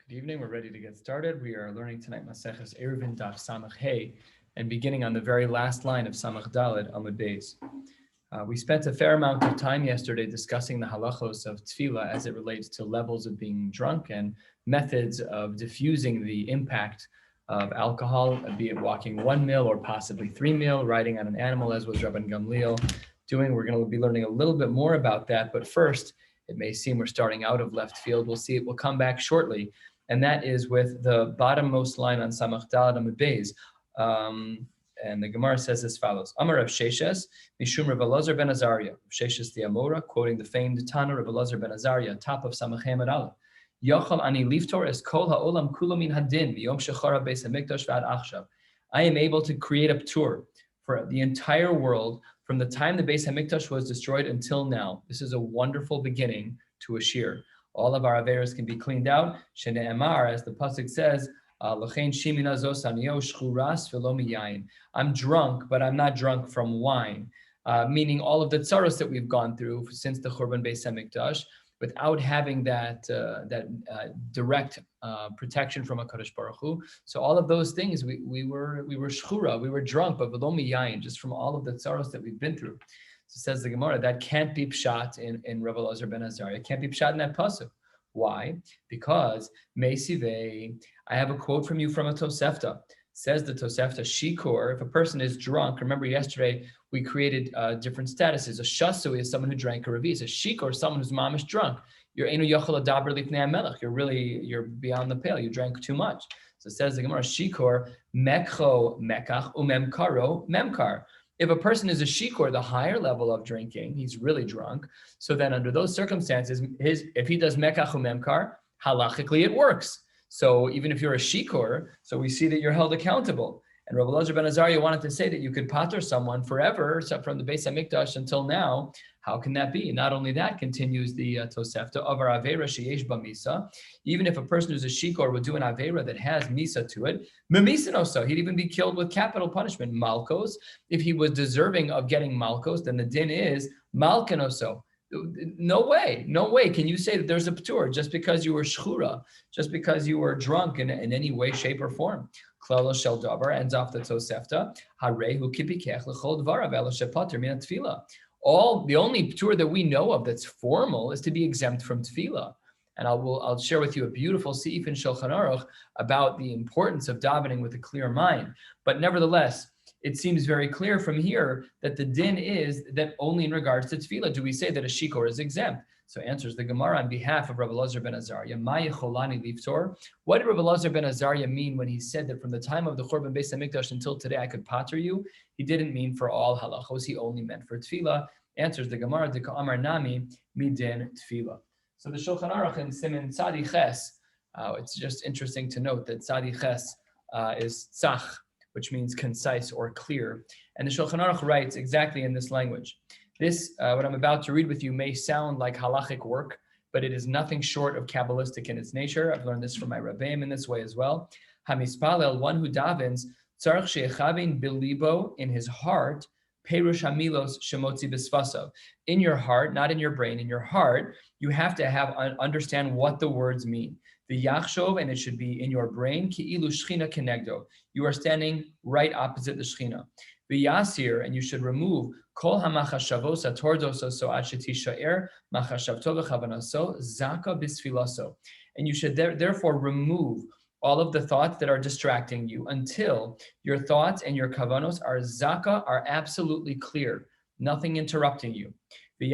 Good evening. We're ready to get started. We are learning tonight Maseches Eruvin Daf Samach Hey, and beginning on the very last line of Samach Daled Amud Beis. We spent a fair amount of time yesterday discussing the halachos of tefillah as it relates to levels of being drunk and methods of diffusing the impact of alcohol, be it walking 1 mil or possibly 3 mil, riding on an animal, as was Rabbi Gamliel doing. We're going to be learning a little bit more about that. But first, it may seem we're starting out of left field. We'll see. We'll come back shortly. And that is with the bottommost line on Samach Daled Amud Beis. And the Gemara says as follows: Amar Rav Sheshes, Mishum Rav Elazar ben Azariah. Rav Sheshes the Amora, quoting the famed Tana Rav Elazar ben Azariah, top of Samach Hamad Aleph. Yochal ani liftor es kol ha'olam kulo min hadin miyom shechara beis hamikdash v'ad achshav. I am able to create a tour for the entire world from the time the Beis Hamikdash was destroyed until now. This is a wonderful beginning to a shir. All of our averos can be cleaned out. Shene'emar, as the pasuk says, I'm drunk, but I'm not drunk from wine. Meaning all of the tsaros that we've gone through since the Churban Beis Hamikdash, without having that direct protection from HaKadosh Baruch Hu. So all of those things, we were shchura, we were drunk, but v'lo miyayin, just from all of the tsaros that we've been through. So says the Gemara, that can't be pshat in Rav Elazar ben Azariah. It can't be pshat in that pasuk. Why? Because Meisivei, I have a quote from you from a Tosefta. Says the Tosefta, Shikor, if a person is drunk, remember yesterday we created different statuses. A shasu is someone who drank a revis. A shikor, someone who's mamish drunk. You're enu yochel adaber lifnei hamelech. You're beyond the pale. You drank too much. So it says the Gemara, Shikor, mekcho mekach umemkaro memkar. If a person is a shikor, the higher level of drinking, he's really drunk. So then under those circumstances, if he does mekach umemkar, halachically it works. So even if you're a shikor, so we see that you're held accountable. And Rabbi Elazar ben Azariah wanted to say that you could pater someone forever, so from the Beis Hamikdash until now. How can that be? Not only that, continues the Tosefta, of our avera sheyesh b'misa, even if a person who's a shikor would do an avera that has misa to it, memisa he'd even be killed with capital punishment. Malkos, if he was deserving of getting malkos, then the din is malkanoso. No way can you say that there's a p'tur just because you were shchura, just because you were drunk in any way, shape, or form. Klalo shel davar ends off the Tosefta. Harehu kipikech l'chol dvarav elo shepater min tefillah. The only p'tur that we know of that's formal is to be exempt from tefillah. And I'll share with you a beautiful seif in Shulchan Aruch about the importance of davening with a clear mind. But nevertheless, it seems very clear from here that the din is that only in regards to tefillah do we say that a shikor is exempt. So answers the Gemara on behalf of Rabbi Elazar ben Azariah, Ma'ye cholani liftor. What did Rabbi Elazar ben Azariah mean when he said that from the time of the Churban Beis Hamikdash until today I could pater you? He didn't mean for all halachos, he only meant for tefillah. Answers the Gemara, Dika Amar Nami midin tefillah. So the Shulchan Aruch in Siman Tzadi Ches, it's just interesting to note that Tzadi Ches is tzach, which means concise or clear. And the Shulchan Aruch writes exactly in this language. This, what I'm about to read with you, may sound like halachic work, but it is nothing short of Kabbalistic in its nature. I've learned this from my Rabbeim in this way as well. Hamispalel, one who davens, tzarich she'echavin bilibo, in his heart, perush hamilos shemotzi b'sfasav. In your heart, not in your brain, in your heart, you have to understand what the words mean. The yachshov, and it should be in your brain, ki'ilu shchina kenegdo. You are standing right opposite the shchina. V'yasir, and you should remove kol hamachashavos atordoso so ad shetishaer machashavto v'chavanaso zaka bisfilaso. And you should therefore remove all of the thoughts that are distracting you until your thoughts and your kavanos are zaka, are absolutely clear, nothing interrupting you. And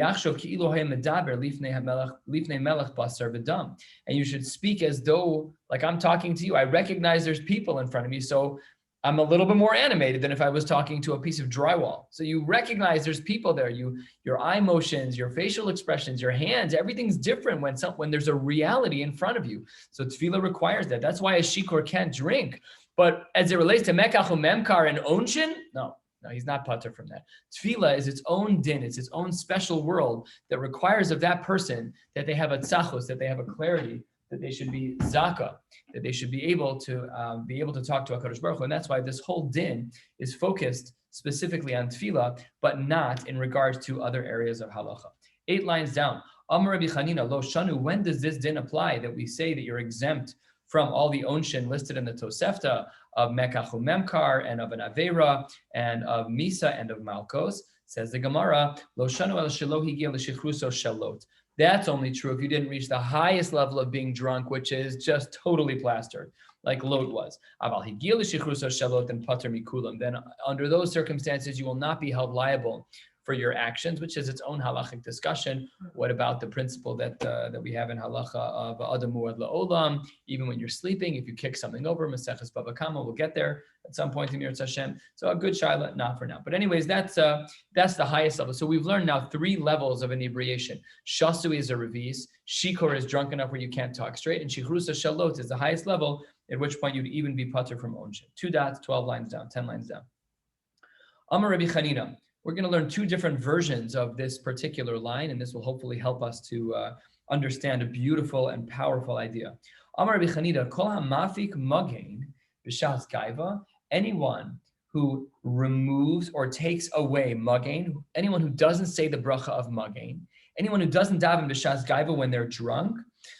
you should speak as though, like I'm talking to you. I recognize there's people in front of me, so I'm a little bit more animated than if I was talking to a piece of drywall. So you recognize there's people there. Your eye motions, your facial expressions, your hands, everything's different when there's a reality in front of you. So tefillah requires that. That's why a shikor can't drink. But as it relates to mekach memkar and onshin, no, he's not pater from that. Tefillah is its own din. It's its own special world that requires of that person that they have a tzachos, that they have a clarity, that they should be zaka, that they should be able to talk to HaKadosh Baruch Hu. And that's why this whole din is focused specifically on tefillah, but not in regards to other areas of halacha. 8 lines down. Amar Rabbi Chanina, lo shanu, when does this din apply that we say that you're exempt from all the onshin listed in the Tosefta of Mekach Memkar and of an Avera and of Misa and of Malkos. Says the Gemara, Lo shanu el shelo higia l'shichruso shalot. That's only true if you didn't reach the highest level of being drunk, which is just totally plastered, like Lot was. Aval higia l'shichruso shalot and pater mikulam. Then under those circumstances, you will not be held liable for your actions, which is its own halachic discussion. What about the principle that we have in halacha of adam muad la'olam? Even when you're sleeping, if you kick something over, Maseches Bava Kama, we'll get there at some point in Yirtzeh Hashem. So a good shaila, not for now. But anyways, that's the highest level. So we've learned now 3 levels of inebriation. Shasu is a revis, shikor is drunk enough where you can't talk straight, and shichrusa shalot is the highest level, at which point you'd even be pater from onshin. 2 dots, 12 lines down, 10 lines down. Amar Rabbi Chanina. We're going to learn 2 different versions of this particular line, and this will hopefully help us to understand a beautiful and powerful idea. Amar Rabbi Chanina, kol ha'mafik magain b'shas gaiva, anyone who removes or takes away magain, anyone who doesn't say the bracha of magain, anyone who doesn't daven b'shas gaiva when they're drunk,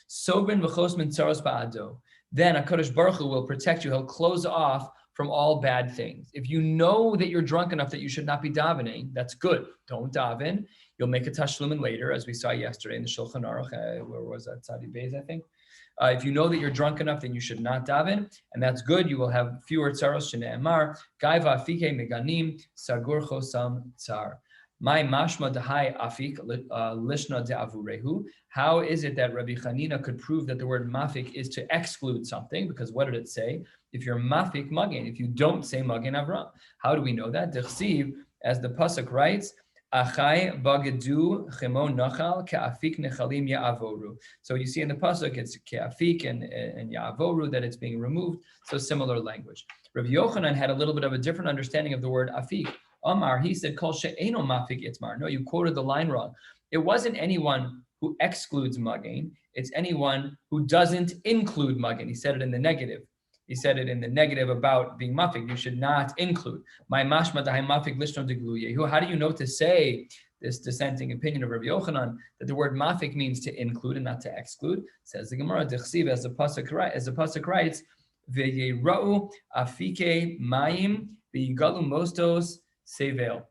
sobrin v'chos min tzaros ba'ado, then HaKadosh Baruch Hu will protect you. He'll close off from all bad things. If you know that you're drunk enough that you should not be davening, that's good. Don't daven. You'll make a tashlumin later, as we saw yesterday in the Shulchan Aruch. Where was that? Tzadi Beis, I think. If you know that you're drunk enough, then you should not daven, and that's good. You will have fewer tzaros. Shne'emar gaiva afike meganim sagur chosam tzar. My mashma dehai afik lishna de'avurehu. How is it that Rabbi Chanina could prove that the word mafik is to exclude something? Because what did it say? If you're mafik magain, if you don't say magain avram, how do we know that? Dechsiv, as the pasuk writes, achai bagedu chemo nachal ke'afik nechalim ya'avoru. So you see in the pasuk it's ke'afik and ya'avoru, that it's being removed. So similar language. Rabbi Yochanan had a little bit of a different understanding of the word afik. Amar, he said, kol she'eno mafik itzmar. No, you quoted the line wrong. It wasn't anyone who excludes magain. It's anyone who doesn't include magain. He said it in the negative. He said it in the negative about being mafik. You should not include. My mashma dahay mafik lishno deglu yehu. How do you know to say this dissenting opinion of Rabbi Yochanan that the word mafik means to include and not to exclude? Says the Gemara, dechsiv, as the pasuk writes, v'yirau afike mayim v'yigalu mostos sevel.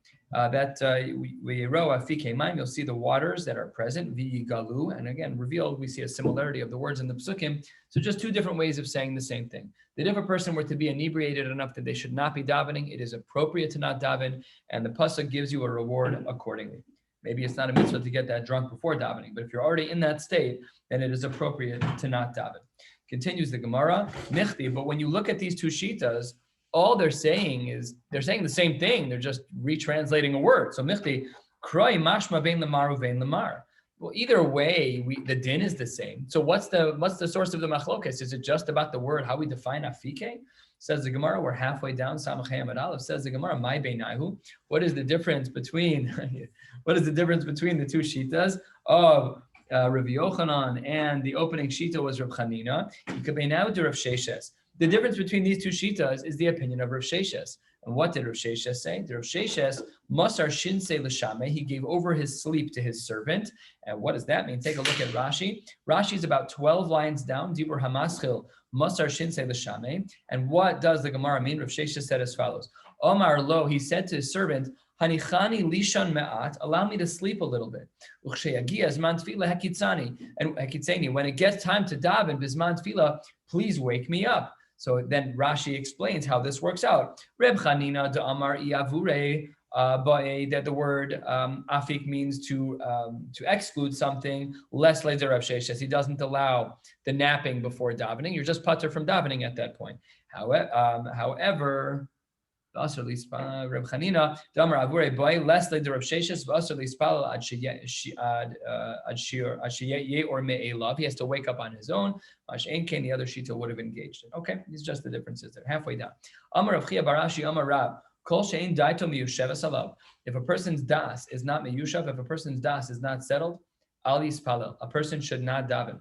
You'll see the waters that are present, v'yigalu, and again, revealed, we see a similarity of the words in the psukim. So just 2 different ways of saying the same thing. That if a person were to be inebriated enough that they should not be davening, it is appropriate to not daven, and the pasuk gives you a reward accordingly. Maybe it's not a mitzvah to get that drunk before davening, but if you're already in that state, then it is appropriate to not daven. Continues the Gemara, nichti, but when you look at these 2 shitas, all they're saying is, they're saying the same thing, they're just retranslating a word. So michti, kroi mashma bein lamar uvein lamar. Well, either way, the din is the same. So what's the source of the machlokes? Is it just about the word, how we define afike? Says the Gemara, we're halfway down, Samachay Amad Aleph. Says the Gemara, my beinahu. What is the difference between the 2 shitas of Rabbi Yochanan, and the opening shita was Rav Chanina? Ikabeinahu to Rav Sheshes. The difference between these 2 shitas is the opinion of Rav Sheshes. And what did Rav Sheshes say? Rav Sheshes, Masar Shinsei L'Shame, he gave over his sleep to his servant. And what does that mean? Take a look at Rashi. Rashi is about 12 lines down, Dibur Hamaschil, Masar Shinsei L'Shame. And what does the Gemara mean? Rav Sheshes said as follows. Omar Lo, he said to his servant, Hanichani lishan me'at, allow me to sleep a little bit. Uchsheyagi azman tefila hakitzani, and hakitzani, when it gets time to daven, bizman tefila, please wake me up. So then Rashi explains how this works out. Reb Chanina de Amar Iavure, that the word afik means to exclude something, less later Rav Sheshes. He doesn't allow the napping before davening. You're just pater from davening at that point. However, Reb Chanina de Amar Avure boy less later Rav Sheshes v'asar lispal ad sheyeh or me'elav. He has to wake up on his own. The other shita would have engaged it. Okay, these are just the differences there. Halfway down. Amar Rav Chia Barashi Amar Rab. Kol she'ein daito miyushevas alav. If a person's das is not miyushav, if a person's das is not settled, al yispalel. A person should not daven.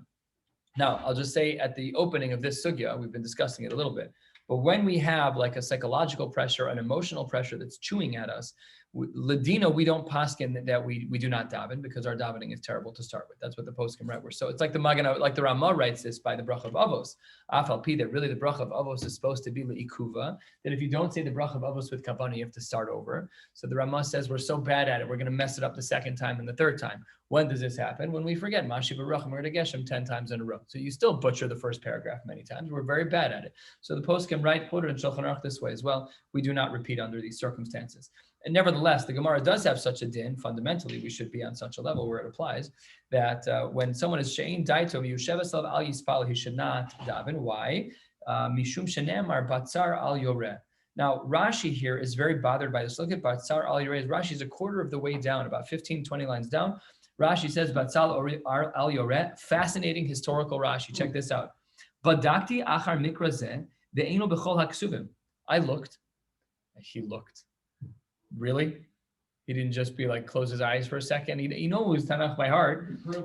Now, I'll just say at the opening of this sugya, we've been discussing it a little bit, but when we have like a psychological pressure, an emotional pressure that's chewing at us, Ladina, we don't paskin that we do not daven because our davening is terrible to start with. That's what the poskim write. So it's like the Magen, like the Ramah writes this by the bracha of Avos. Afal pi, that really the bracha of Avos is supposed to be leikuva. That if you don't say the bracha of Avos with kavanah, you have to start over. So the Ramah says we're so bad at it, we're going to mess it up the second time and the third time. When does this happen? When we forget Mashi Baruch Amar Geshem 10 times in a row. So you still butcher the first paragraph many times. We're very bad at it. So the poskim write quoted in Shulchan Aruch this way as well. We do not repeat under these circumstances. And nevertheless, the Gemara does have such a din. Fundamentally, we should be on such a level where it applies that when someone is she'ein daito yushevaslav al yispal, he should not daven. Why? Mishum shenemar batzar al yoreh. Now, Rashi here is very bothered by this. Look at batzar al yoreh. Rashi is a quarter of the way down, about 15, 20 lines down. Rashi says batzar al yoreh. Fascinating historical Rashi. Check this out. Badakti achar mikra zeh ve'eino b'chol haksuvim. I looked. He looked. Really? He didn't just be like, close his eyes for a second. He knows Tanakh by heart. There's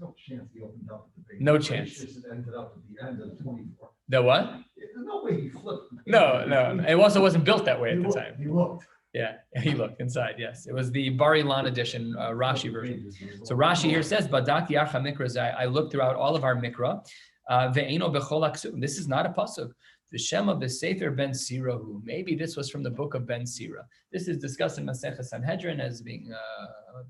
no chance he opened up at the beginning. No chance. It just ended up at the end of the 24. The what? There's no way he flipped. No. It also wasn't built that way at the time. He looked. Yeah, he looked inside. Yes, it was the Bar Ilan edition, Rashi version. So Rashi here says, "Badaki archa mikra." I looked throughout all of our mikra. Ve'eno bechol haksuvim. This is not a pasuk. The Shem of the Sefer Ben Sirahu. Maybe this was from the book of Ben Sira. This is discussed in Maseches Sanhedrin as being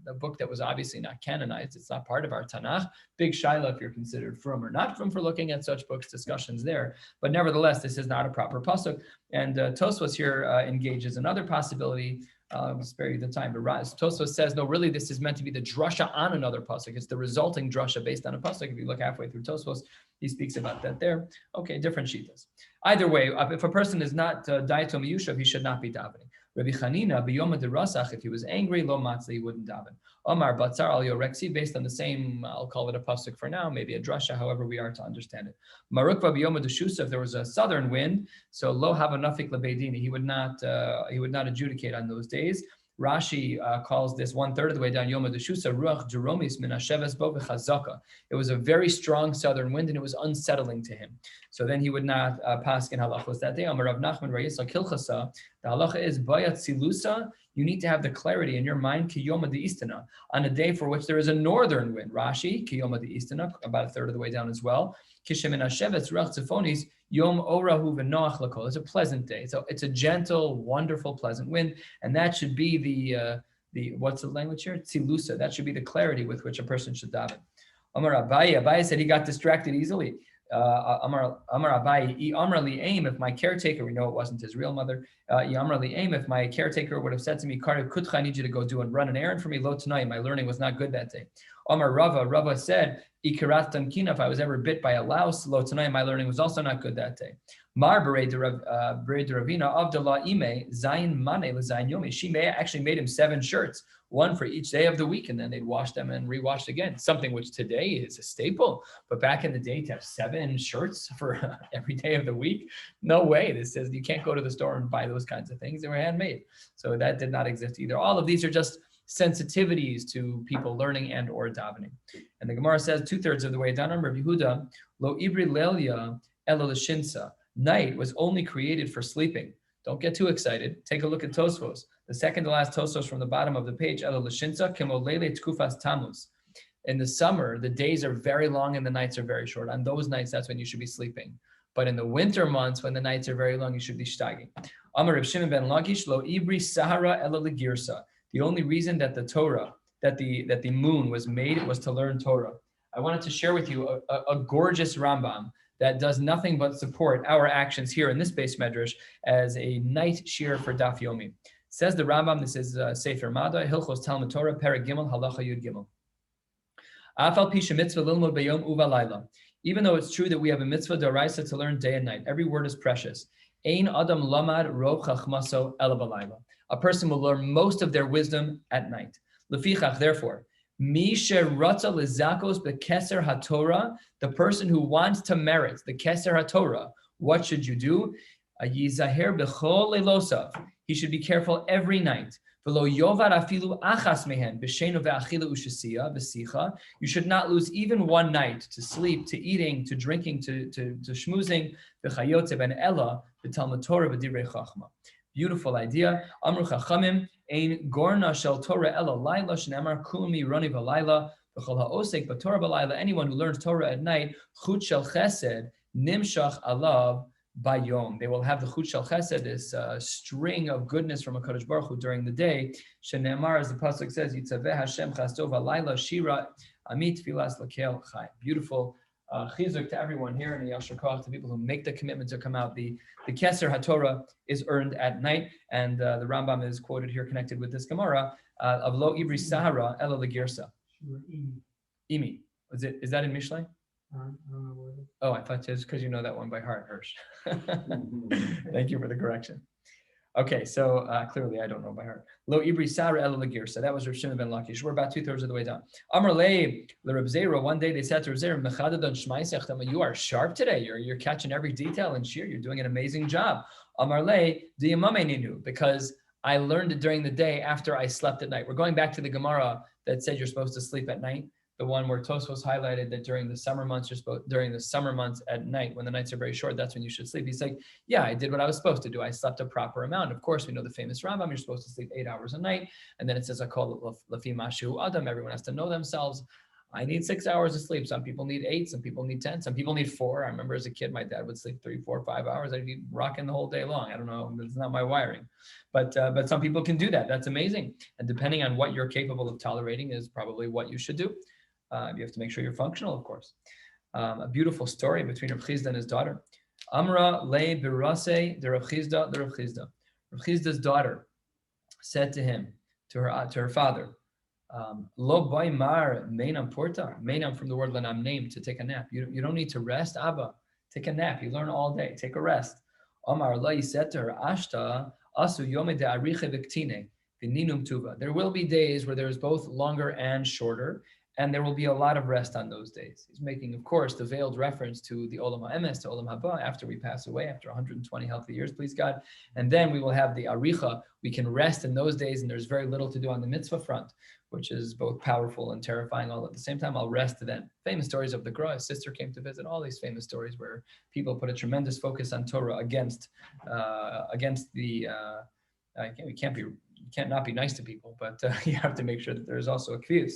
a book that was obviously not canonized. It's not part of our Tanakh. Big shaila if you're considered from or not from for looking at such books, discussions there. But nevertheless, this is not a proper pasuk. And Tosfos here engages another possibility. I'll spare you the time. But Tosfos says, no, really, this is meant to be the drasha on another pasuk. It's the resulting drasha based on a pasuk. If you look halfway through Tosfos, he speaks about that there. Okay, different shitas. Either way, if a person is not daito miyushav, he should not be davening. Rabbi Chanina, b'yom derasach, if he was angry, lo matzah, he wouldn't daven. Omar batzar al yoreksi, based on the same, I'll call it a pasuk for now, maybe a drasha, however we are to understand it. Marukva b'yom deshusa, if there was a southern wind, so lo hava nafik lebeidini, he would not adjudicate on those days. Rashi calls this 1/3 of the way down, Yom Deshusa Ruach Jeromis Min Hasheves Bo V'Chazaka. It was a very strong southern wind and it was unsettling to him. So then he would not paskin halachos that day. Amar Rav Nachman Rayisa Kilchasa. The halacha is Bayat Silusa. You need to have the clarity in your mind, Kiyoma de Istana, on a day for which there is a northern wind. Rashi, Kiyoma de Istana, about 1/3 of the way down as well. Kishem in Hasheves Ruach Tzifonis. Yom Orahu v'Noach Lakol. It's a pleasant day. So it's a gentle, wonderful, pleasant wind, and that should be the what's the language here? Tzilusa. That should be the clarity with which a person should daven. Amar Abaye said he got distracted easily. Amar Abaye, Amar li aim, if my caretaker, we know it wasn't his real mother. Amar li aim, if my caretaker would have said to me, Karesh, Kutcha, I need you to go do and run an errand for me. Lo tonight, my learning was not good that day. Amar Rava said, Ikarat Tamkina, if I was ever bit by a louse, lo tonight, my learning was also not good that day. Mar Berei de Ravina, Avdallah Ime, Zayin Mane, Zayin Yomi. She actually made him 7 shirts, one for each day of the week, and then they'd wash them and rewashed again. Something which today is a staple, but back in the day, to have 7 shirts for every day of the week, no way. This says you can't go to the store and buy those kinds of things. They were handmade. So that did not exist either. All of these are just sensitivities to people learning and or davening. And the Gemara says 2/3 of the way down, Rabbi Yehuda, Lo Ibri Lelia Elo L'Shinsa. Night was only created for sleeping. Don't get too excited. Take a look at Tosfos. The second to last Tosfos from the bottom of the page, Elo L'Shinsa Kemo Lele Tkufas Tammuz. In the summer, the days are very long and the nights are very short. On those nights, that's when you should be sleeping. But in the winter months, when the nights are very long, you should be shtaging. Amar Reb Shimon ben Lakish Lo Ibri Sahara Elo L'Girsa. The only reason that the Torah, that the moon was made was to learn Torah. I wanted to share with you a gorgeous Rambam that does nothing but support our actions here in this base medrash as a night shir for Daf Yomi. Says the Rambam, this is Sefer Mada, Hilchos Talmud Torah, Perek Gimel, Halacha Yud Gimel. Afal pisha mitzvah lilmod bayom uva layla. Even though it's true that we have a mitzvah d'oraisa to learn day and night, every word is precious. Ein adam lamad rov chachmaso ela balayla. A person will learn most of their wisdom at night. Lefichach, therefore, mi sheratza lizakos bekeser haTorah, the person who wants to merit the keser haTorah, what should you do? Yizaher bechol lelosav. He should be careful every night. V'lo yovar afilu achas mehen b'sheinu ve'achila u'shasiya v'sicha. You should not lose even one night to sleep, to eating, to drinking, to schmoozing. V'chayotze ben ella v'talmud Torah v'divrei chachma. Beautiful idea. Amru Chachamim, ein gorna shel Torah ela laila shenamar kulmi roni v'laila v'chol ha'osek b'Torah b'laila. Anyone who learns Torah at night, chut shel chesed nimshach alav bayom. They will have the chut shel chesed, this string of goodness from HaKadosh Baruch Hu during the day. Shenemar, as the pasuk says, Yitzaveh Hashem chasto v'laila shira amit filas lakel chai. Beautiful. Chizuk to everyone here and Yashar Koach to people who make the commitment to come out. The Keser HaTorah is earned at night, and the Rambam is quoted here connected with this Gemara of Lo Ibri Sahara Ela Legirsa. Imi. Is that in Mishlei? Oh, I thought just because you know that one by heart, Hirsch. Thank you for the correction. Okay, so clearly I don't know by heart. Lo Ibri Sara El Lagir. So that was Rav Shimon ben Lakish. We're about 2/3 of the way down. Amar Le Reb Zera. One day they said to Reb Zera, "Mechadadon Shmaisech, you are sharp today. You're catching every detail in Shir. You're doing an amazing job." Amar Le Diyamame Ninu, because I learned it during the day after I slept at night. We're going back to the Gemara that said you're supposed to sleep at night. The one where Tosfos highlighted that during the summer months, during the summer months at night, when the nights are very short, that's when you should sleep. He's like, yeah, I did what I was supposed to do. I slept a proper amount. Of course, we know the famous Rambam, you're supposed to sleep 8 hours a night. And then it says, I call it Lafi Mashu Adam. Everyone has to know themselves. I need 6 hours of sleep. Some people need 8, some people need 10, some people need 4. I remember as a kid, my dad would sleep 3, 4, 5 hours. I'd be rocking the whole day long. I don't know, it's not my wiring. But some people can do that. That's amazing. And depending on what you're capable of tolerating is probably what you should do. You have to make sure you're functional, of course. A beautiful story between Rav Chizda and his daughter. Amra le birase de Rav Chizda the Rav Chizda. Rav Chizda's daughter said to him, to her father, Lo boy mar meinam porta. Meinam from the word lenam, name, to take a nap. You don't need to rest, Abba. Take a nap. You learn all day. Take a rest. Amar la, he said to her, Ashta asu yomi de ariche v'ktine v'ninum tuva. There will be days where there is both longer and shorter, and there will be a lot of rest on those days. He's making, of course, the veiled reference to the Olam HaEmes, to Olam Haba, after we pass away, after 120 healthy years, please God. And then we will have the Aricha. We can rest in those days, and there's very little to do on the mitzvah front, which is both powerful and terrifying all at the same time. I'll rest then. Famous stories of the Gra. His sister came to visit. All these famous stories where people put a tremendous focus on Torah against the. You can't not be nice to people, but you have to make sure that there's also a kviyus.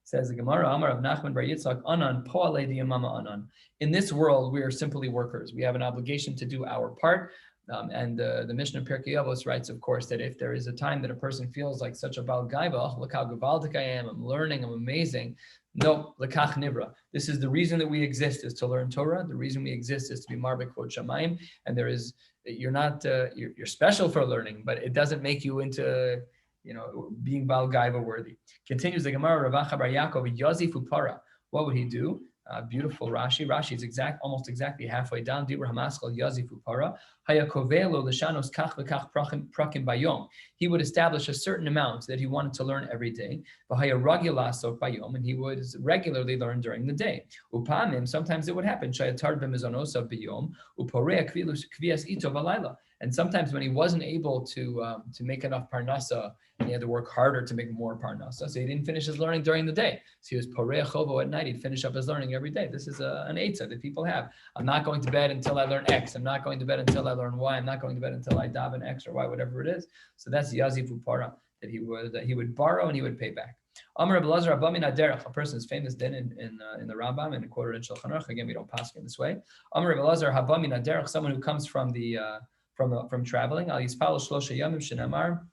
Says the Gemara, Amar of Nachman bar Yitzchak, Anan po'alei diyamama anan. In this world, we are simply workers. We have an obligation to do our part. And the Mishnah Pirkei Avos writes, of course, that if there is a time that a person feels like such a bal gaiva, oh, look how gavaldik I am, I'm learning, I'm amazing. No, lekach nivra. This is the reason that we exist, is to learn Torah. The reason we exist is to be marbek kvod shamayim. And you're not, you're special for learning, but it doesn't make you into, being Baal Gaiva worthy. Continues the Gemara, Ravacha bar Yaakov, Yazifu para. What would he do? Beautiful Rashi. Rashi is almost exactly halfway down. Dibur Hamaskal Yazifu para. Hayakovelo l'shanos kach v'kach prakim bayom. He would establish a certain amount that he wanted to learn every day. V'hayaраgilasok bayom, and he would regularly learn during the day. Upamim, sometimes it would happen. Shayatar b'mizonosav bayom uporea kvias ito v'layla. And sometimes when he wasn't able to make enough parnasa, and he had to work harder to make more parnasa, so he didn't finish his learning during the day. So he was porei chovo at night. He'd finish up his learning every day. This is an eitzah that people have. I'm not going to bed until I learn X. I'm not going to bed until I learn Y. I'm not going to bed until I daven X or Y, whatever it is. So that's yazifu para, that he would borrow and he would pay back. Amar Rabbi Lazar Abba min haderech, a person's famous din in the Rambam and quoted in Shulchan Aruch. Again, we don't pass in this way. Amar Rabbi Lazar Abba min haderech, someone who comes from traveling. Al yispal shlosha yamim shenamar,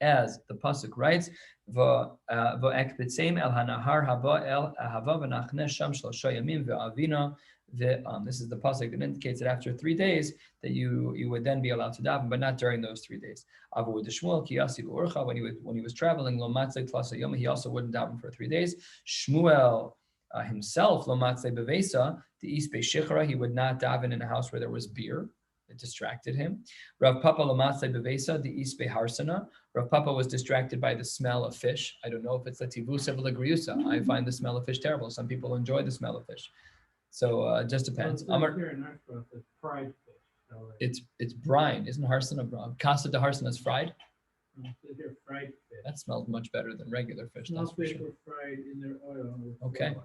as the pasuk writes, v'ekbetzeim el hanahar haba el ahava v'nachne sham shlosha yamim ve'avina. This is the pasuk that indicates that after 3 days that you would then be allowed to daven, but not during those 3 days. Avu Shmuel ki yasi v'urcha, when he was traveling, lo matzei tlasa yom, he also wouldn't daven for 3 days. Shmuel himself, lo matzei bevesa, the ispe shichra, he would not daven in a house where there was beer. It distracted him. Rav Papa Lamatzei Bevesa, the Ispe Harsana. Rav Papa was distracted by the smell of fish. I don't know if it's the Tivusa V'Legriusa. I find the smell of fish terrible. Some people enjoy the smell of fish. So it just depends. Fried fish. It's brine. Isn't Harsana brine? Casa de Harsana is fried? Fried fish. That smells much better than regular fish. Small That's for fish sure. were fried in their oil. Okay.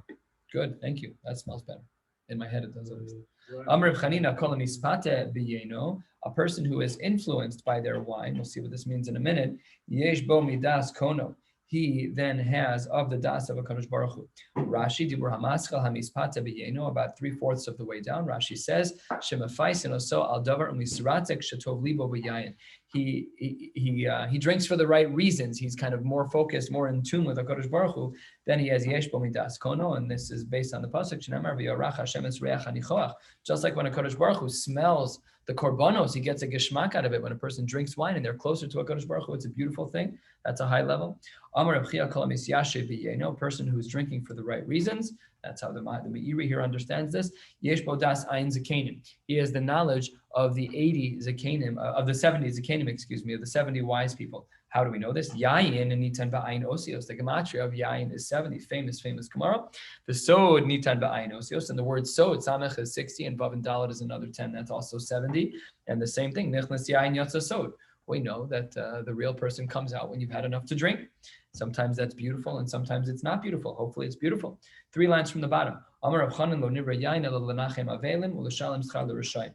Good. Thank you. That smells better. In my head, it does at least. Right. Amr Chanina kol mispate b'yeno, a person who is influenced by their wine. We'll see what this means in a minute. Yesh bo midas kono. He then has of the das of a Kadosh Baruch Hu. Rashi dibur hamaschal hamispate b'yeno, about 3/4 of the way down. Rashi says shemafaisin oso al davar umisratek shetov libo b'yayin. He drinks for the right reasons. He's kind of more focused, more in tune with the Kadosh Baruch Hu. Then he has yesh bo midas kono, and this is based on the pasuk Shnamar v'yorach Hashem es reach hanichoach. Just like when a Kadosh Baruch Hu smells the korbanos, he gets a geshmak out of it. When a person drinks wine and they're closer to a Kadosh Baruch Hu, it's a beautiful thing. That's a high level. Amar Reb Chia kol misyashe b'yeno, a person who's drinking for the right reasons. That's how the Meiri here understands this. Yesh bo das ayin zakenim. He has the knowledge of the 80 zakenim, of the 70 zakenim, of the 70 wise people. How do we know this? Yayin and nitan ba'ayin osios. The gematria of yayin is 70. Famous Gemara. The sod nitan ba'ayin osios, and the word sod samech is 60, and vav and dalet is another 10. That's also 70. And the same thing. Nichnas yayin yatsa sod. We know that the real person comes out when you've had enough to drink. Sometimes that's beautiful, and sometimes it's not beautiful. Hopefully, it's beautiful. 3 lines from the bottom. Amar Rav Chanan lo nivra yayin ela lenachem avelim u'leshalem schar l'rishayim.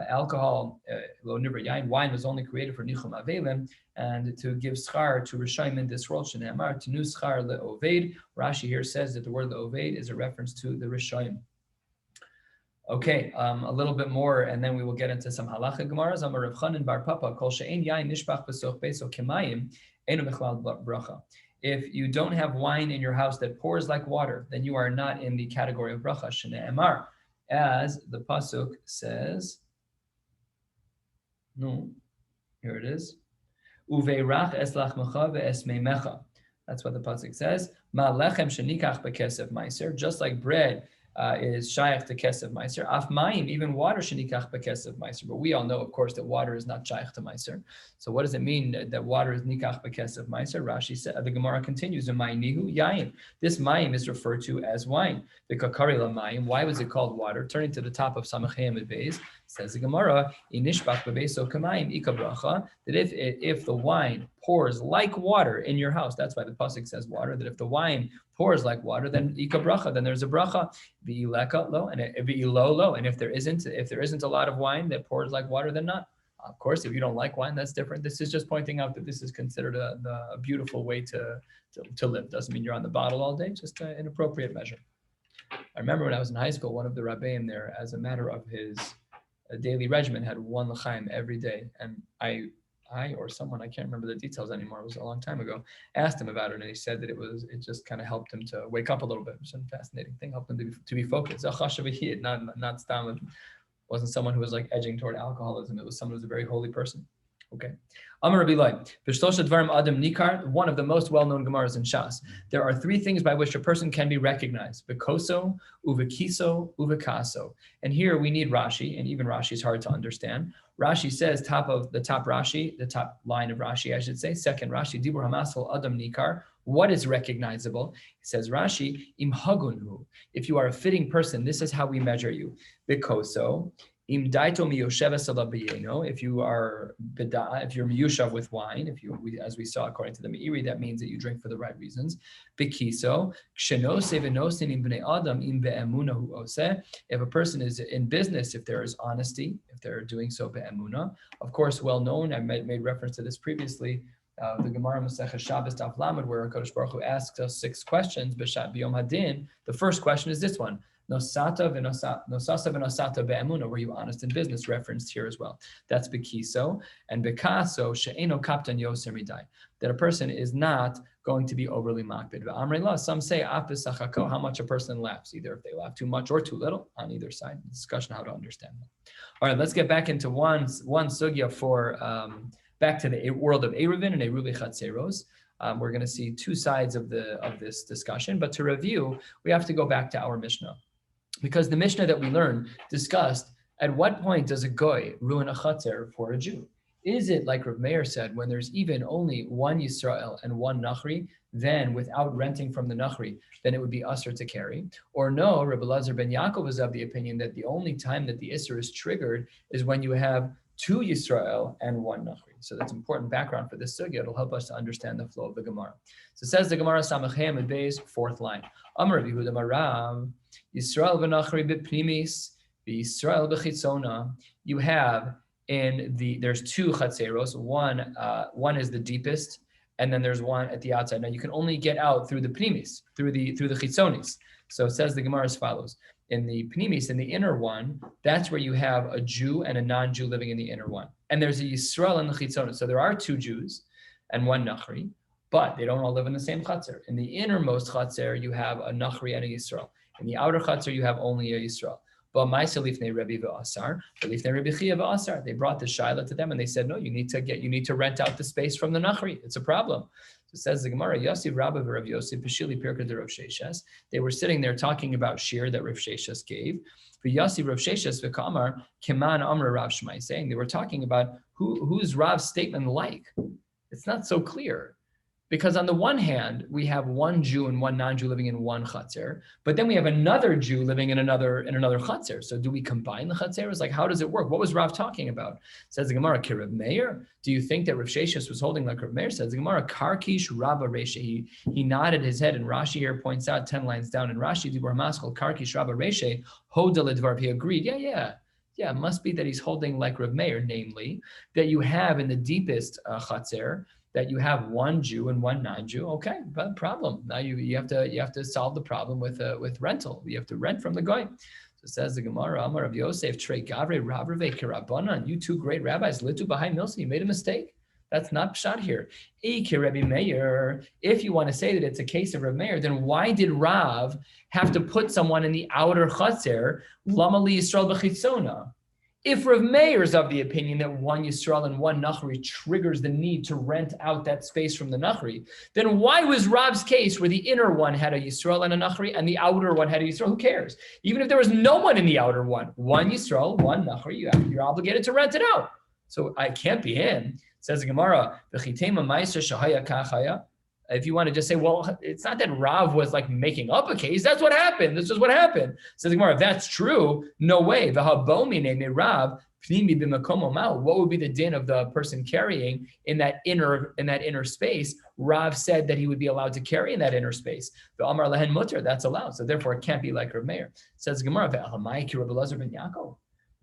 Alcohol, lo nivra yayin, wine was only created for nichum avelim, and to give schar to rishayim in this world. Shneamar tenu schar le'oved. Rashi here says that the word le'oved is a reference to the rishayim. Okay, a little bit more, and then we will get into some halacha gemaras. Amar Rav Chanan bar Papa kol she'ein yayin nishpach b'soch beso kemayim enu mechlal bracha. If you don't have wine in your house that pours like water, then you are not in the category of bracha. Shne'emar, as the pasuk says. No, here it is. Uveirach es lachmecha ve'es meimecha. That's what the pasuk says. Ma lechem shenikach bekesef meiser, just like bread is shayach to kesef meiser. Af mayim, even water shenikach bekesef meiser. But we all know, of course, that water is not shayach to meiser. So what does it mean that water is nikach bekesef meiser? Rashi said, the Gemara continues, nihu yayin. This mayim is referred to as wine. The kakari la mayim. Why was it called water? Turning to the top of Samachem Beis, says the Gemara, inishbach bebeso kamayim ikabracha. That if the wine pours like water in your house, that's why the pasuk says water. That if the wine pours like water, then ikabracha, then there's a bracha. V'ileka lo, and v'ilo lo, and if there isn't a lot of wine that pours like water, then not. Of course, if you don't like wine, that's different. This is just pointing out that this is considered a beautiful way to live. Doesn't mean you're on the bottle all day, just an appropriate measure. I remember when I was in high school, one of the Rabbeim there, as a matter of his daily regimen, had 1 l'chaim every day, and I or someone, I can't remember the details anymore, it was a long time ago, asked him about it, and he said that it just kind of helped him to wake up a little bit. It was a fascinating thing, helped him to be focused. Not stam. Wasn't someone who was like edging toward alcoholism. It was someone who was a very holy person. Okay. Amar Rabbi Lai, Adam Nikar, one of the most well-known Gemaras in Shas. There are 3 things by which a person can be recognized: Bekoso, Uvekiso, Uvekaso. And here we need Rashi, and even Rashi is hard to understand. Rashi says, the top line of Rashi, I should say, second Rashi, Dibur Hamasal Adam Nikar. What is recognizable? It says Rashi, Im Hagunhu. If you are a fitting person, this is how we measure you. Bekoso. Im daito miyosheves ala b'yeno, if you're miyushav with wine, as we saw according to the Meiri, that means that you drink for the right reasons. Bekiso, kshenose v'nosin im b'nei adam im be'emuna hu oseh. If a person is in business, if there is honesty, if they're doing so be'emuna, of course, well known. I made reference to this previously. The Gemara Maseches Shabbos Daf Lamed, where Kadosh Baruch Hu asks us 6 questions. B'shat b'yom hadin. The first question is this one. Nosasa v'nosata be'emuna, were you honest in business? Referenced here as well. That's bekiso. And bekaso she'eno kaptan yoser midai, that a person is not going to be overly makbid. V'amrei, some say afisachako, how much a person laughs, either if they laugh too much or too little, on either side. Discussion how to understand that. All right, let's get back into one sugya for back to the world of Eruvin and Eruvin Chatzeros. We're going to see 2 sides of this discussion, but to review, we have to go back to our Mishnah. Because the Mishnah that we learned discussed at what point does a goy ruin a chatzer for a Jew? Is it like Rav Meir said, when there's even only 1 Yisrael and 1 Nachri, then without renting from the Nachri, then it would be usher to carry? Or no, Rabbi Elazar ben Yaakov was of the opinion that the only time that the Isser is triggered is when you have 2 Yisrael and 1 Nachri. So that's important background for this sugya. It'll help us to understand the flow of the Gemara. So it says the Gemara Samachem and Beis, 4th line. Amar Yehuda Marav, Yisrael v'Nachri b'Pnimis, v'Yisrael b'Chitzona. You have there's 2 Chatzeros. One is the deepest, and then there's one at the outside. Now you can only get out through the Pnimis, through the Chitzonis. So it says the Gemara as follows. In the Pnimis, in the inner one, that's where you have a Jew and a non-Jew living in the inner one. And there's a Yisrael in the Chitzonah. So there are 2 Jews and 1 Nachri, but they don't all live in the same Chatzer. In the innermost Chatzer, you have a Nachri and a Yisrael. In the outer Chatzer, you have only a Yisrael. But Maisa lifnei Rabbi v'asar, lifnei Rabbi Chia v'asar. They brought the Shaila to them and they said, no, you need to rent out the space from the Nachri. It's a problem. So it says the Gemara, Yossi Rabbi v'Rav Yossi Peshili Pirka de Rav Sheshes. They were sitting there talking about shir that Rav Sheshes gave. V'Yossi Rav Sheshes v'Kamar Kiman Amra Rav Shmai, saying they were talking about who's Rav's statement like. It's not so clear. Because on the one hand, we have 1 Jew and 1 non-Jew living in 1 Chatzer, but then we have another Jew living in another Chatzer. So do we combine the Chatzeros? Like, how does it work? What was Rav talking about? Says the Gemara, Rav Meir. Do you think that Rav Sheshes was holding like Rav Meir? Says the Gemara, Karkish Rabba Reshe. He nodded his head, and Rashi here points out 10 lines down. And Rashi, Dibur Maskal, Karkish Rabba Reshe, Hodel Edvar. He agreed. Yeah, it must be that he's holding like Rav Meir, namely that you have in the deepest Chatzer, that you have 1 Jew and 1 non-Jew. Okay, but problem. Now you have to solve the problem with rental. You have to rent from the guy. So it says the Gemara, Amar Rav Yosef, Trei Gavre Rav Rave Kirabanan. You 2 great rabbis, Litu Bahai Milsa. You made a mistake. That's not pshat here. Rabbi Meir. If you want to say that it's a case of Rav Meir, then why did Rav have to put someone in the outer Chatzer? Lama li Yisrael b'chitzona. If Rav Meir is of the opinion that 1 Yisrael and 1 Nachri triggers the need to rent out that space from the Nachri, then why was Rav's case where the inner one had a Yisrael and a Nachri and the outer one had a Yisrael? Who cares? Even if there was no one in the outer one, 1 Yisrael, 1 Nachri, you're obligated to rent it out. So I can't be him. Says the Gemara, V'chitema ma'aser shahaya kachaya. If you want to just say, well, it's not that Rav was like making up a case. That's what happened. This is what happened. Says the Gemara, if that's true, no way. What would be the din of the person carrying in that inner space? Rav said that he would be allowed to carry in that inner space. The Amar lehen mutter, that's allowed. So therefore, it can't be like Rav Meir. Says the Gemara,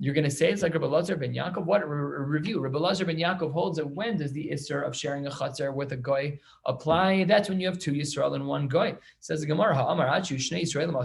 you're going to say it's like Rabbi Lazar ben Yaakov? What review? Rabbi Lazar ben Yaakov holds that when does the Isser of sharing a Chatzar with a Goy apply? That's when you have 2 Yisrael and 1 Goy. Says the Gemara, Ha'amar Achu Shnei Yisraelim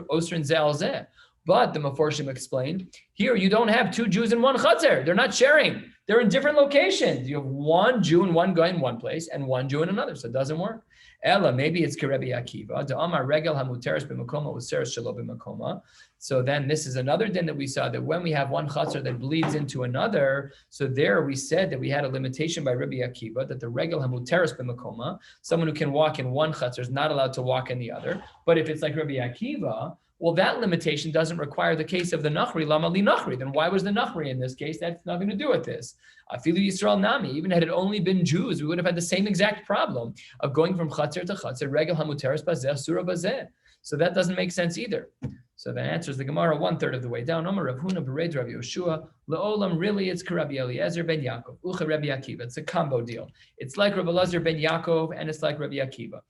Osrin Zeh al Zeh. But the Meforshim explained, here you don't have 2 Jews in 1 Chatzar. They're not sharing. They're in different locations. You have 1 Jew and 1 Goy in one place and 1 Jew in another. So it doesn't work. Ella, maybe it's Kerebi Akiva. The Amar Regel HaMuteres b'Makoma Useres Shelo b'Makoma. So then this is another din that we saw, that when we have 1 chatzar that bleeds into another, so there we said that we had a limitation by Rabbi Akiva, that the Regel HaMuteres b'Makoma, someone who can walk in 1 chatzar is not allowed to walk in the other. But if it's like Rabbi Akiva, well, that limitation doesn't require the case of the Nachri, Lama li Nachri. Then why was the Nachri in this case? That's nothing to do with this. Afilu Yisrael Nami, even had it only been Jews, we would have had the same exact problem of going from Chatzar to Chatzar, Regel HaMuteres Bazeh, Surah Bazeh. So that doesn't make sense either. So that answers the Gemara 1/3 of the way down. Omar Rav Huna Bered Rav Yoshua Leolam. Really, it's Rabbi Eliezer ben Yaakov Ucha Rabbi Akiva. It's a combo deal. It's like Rabbi Eliezer ben Yaakov and it's like Rabbi Akiva.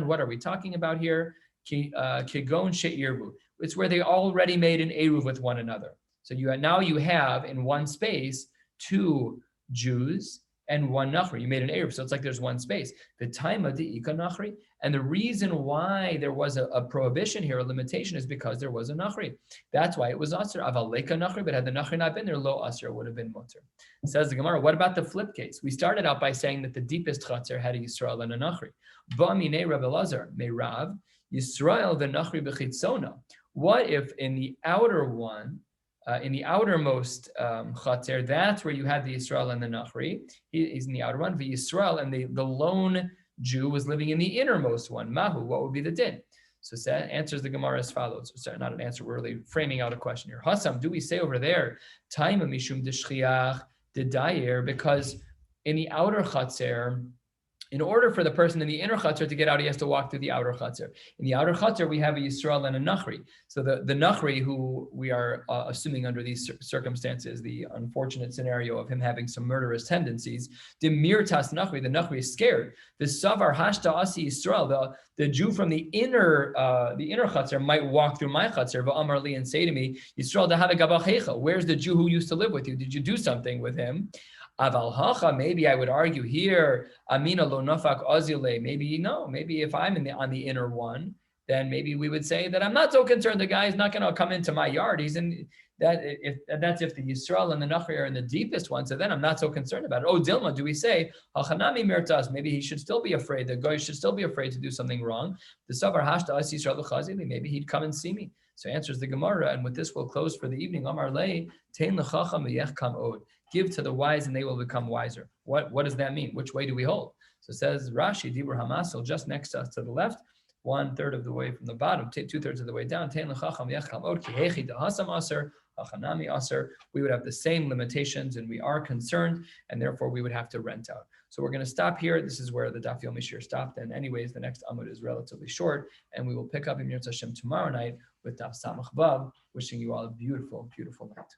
What are we talking about here? Kigon she'irvu. It's where they already made an eruv with one another. So you have in one space 2 Jews and 1 Nachri. You made an eruv, so it's like there's one space. The time of the Ika Nachri. And the reason why there was a prohibition here, a limitation, is because there was a Nachri. That's why it was Asr. Avaleka Nachri, but had the Nachri not been there, lo Asr would have been Mutter. Says the Gemara, what about the flip case? We started out by saying that the deepest Chatzar had a Yisrael and a Nachri. Ba'minei Rabbi Lazar, Meirav, Yisrael the Nachri b'chitzona. What if in the outer one, in the outermost Chatzar, that's where you had the Yisrael and the Nachri. He's in the outer one. The Yisrael and the lone Jew was living in the innermost one. Mahu, what would be the din? So that answers the Gemara as follows. Sorry, not an answer. We're really framing out a question here. Hassam, do we say over there, Taima mishum deshchiach dedayer, because in the outer Chatzar, In order for the person in the inner chutzner to get out, he has to walk through the outer chutzner. In the outer chutzner, we have a Yisrael and a Nachri. So the Nachri, who we are assuming under these circumstances, the unfortunate scenario of him having some murderous tendencies, the Mirtas Nachri, the Nachri is scared. The Savar Hashta Asi Yisrael, the Jew from the inner chutzner might walk through my chutzner, v'amar li, and say to me, Yisrael dahava gabachecha, where's the Jew who used to live with you? Did you do something with him? Aval hacha, maybe I would argue here, amina lo nafak azile. Maybe no. Maybe if I'm on the inner one, then maybe we would say that I'm not so concerned. The guy is not going to come into my yard. He's in that. That's if the Yisrael and the Nachri are in the deepest one. So then I'm not so concerned about it. Oh, Dilma, do we say hachanami mertas? Maybe he should still be afraid. The guy should still be afraid to do something wrong. The savar hashta as Yisrael chazili. Maybe he'd come and see me. So answers the Gemara, and with this we'll close for the evening. Amar lei tein lechacham v'yechkam od. Give to the wise and they will become wiser. What does that mean? Which way do we hold? So it says Rashi, Dibur Hamasel, just next to us to the left, 1/3 of the way from the bottom, 2/3 of the way down. We would have the same limitations and we are concerned, and therefore we would have to rent out. So we're going to stop here. This is where the Daf Yomi Shir stopped. And anyways, the next Amud is relatively short, and we will pick up in Yirtzeh Hashem tomorrow night with Daf Samach Vav, wishing you all a beautiful, beautiful night.